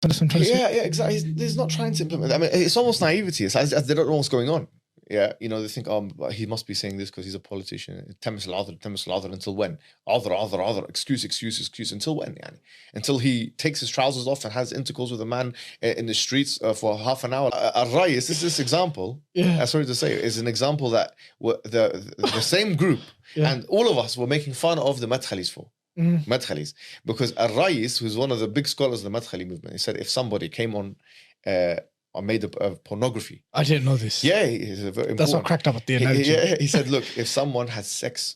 Yeah, exactly. He's not trying to implement. I mean, it's almost naivety. It's as they don't know what's going on. Yeah, they think, he must be saying this because he's a politician. تمس العذر until when? عذر, excuse until when? Yani? Until he takes his trousers off and has intercourse with a man in the streets for half an hour. Al-Rais, this example, sorry to say, is an example that the same group and all of us were making fun of the Madkhalis for. Madkhalis. Because Al-Rais, who's one of the big scholars of the Madkhali movement, he said if somebody came on or made of pornography. I didn't know this. Yeah, that's what cracked up at the analogy. He said, look, if someone has sex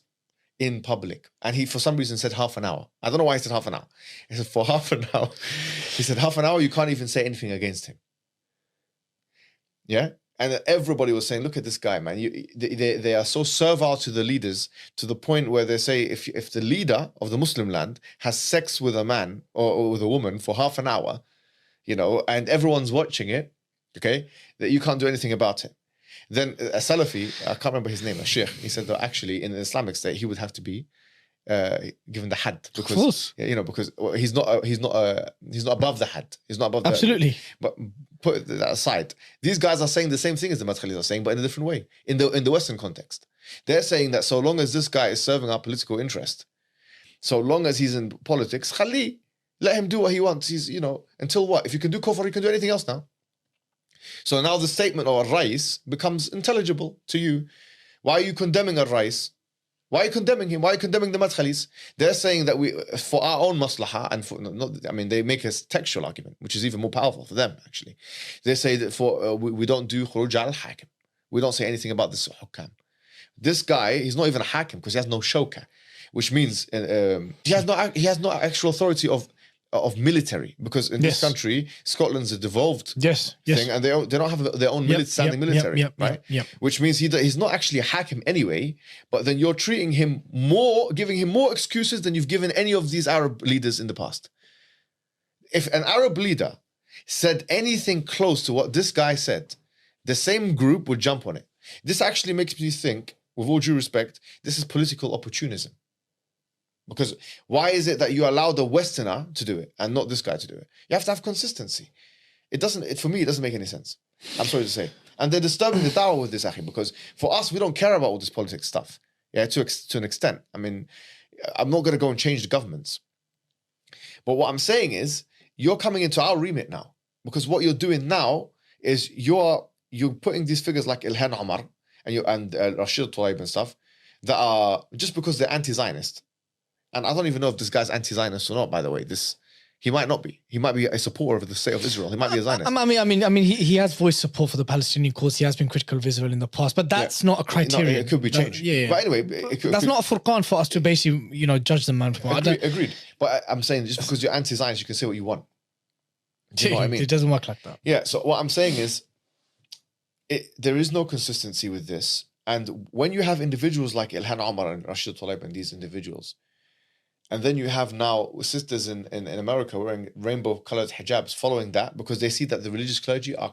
in public, and he for some reason said half an hour. I don't know why he said half an hour. He said for half an hour. He said half an hour, you can't even say anything against him. Yeah? And everybody was saying, look at this guy, man. They are so servile to the leaders to the point where they say if the leader of the Muslim land has sex with a man or with a woman for half an hour, and everyone's watching it, okay, that you can't do anything about it. Then a Salafi, I can't remember his name, a Sheikh, he said that actually in the Islamic state he would have to be given the had because because he's not above the had. He's not above absolutely. But put that aside, these guys are saying the same thing as the Madkhalis are saying, but in a different way. In the Western context, they're saying that so long as this guy is serving our political interest, so long as he's in politics, khali, let him do what he wants. He's until what? If you can do kufr, you can do anything else now. So now the statement of Rais becomes intelligible to you. Why are you condemning Rais? Why are you condemning him? Why are you condemning the Madkhalis? They're saying that we, for our own maslaha, and they make a textual argument, which is even more powerful for them, actually. They say that we don't do khuruj al-hakim. We don't say anything about this hukam. This guy, he's not even a hakim because he has no shawka, which means he has no actual authority of military, because in this country, Scotland's a devolved thing, and they don't have their own standing military, right? Which means he's not actually a hakim anyway, but then you're treating him giving him more excuses than you've given any of these Arab leaders in the past. If an Arab leader said anything close to what this guy said, the same group would jump on it. This actually makes me think, with all due respect, this is political opportunism. Because why is it that you allow the Westerner to do it and not this guy to do it? You have to have consistency. For me, it doesn't make any sense. I'm sorry to say. And they're disturbing the dawah with this, akhi, because for us, we don't care about all this politics stuff. Yeah, to an extent. I mean, I'm not going to go and change the governments. But what I'm saying is, you're coming into our remit now. Because what you're doing now is you're putting these figures like Ilhan Omar and Rashid Tlaib and stuff that are, just because they're anti-Zionist. And I don't even know if this guy's anti-Zionist or not, by the way. He might not be. He might be a supporter of the state of Israel. He might be a Zionist. I mean, he has voiced support for the Palestinian cause. He has been critical of Israel in the past, but that's not a criteria. No, it could be changed. But anyway, that's not a furqan for us to basically, judge the man for. Agreed. But I'm saying just because you're anti-Zionist, you can say what you want. Do you know what I mean? It doesn't work like that. Yeah. So what I'm saying is, there is no consistency with this. And when you have individuals like Ilhan Omar and Rashid Tlaib and these individuals, and then you have now sisters in America wearing rainbow-colored hijabs following that because they see that the religious clergy are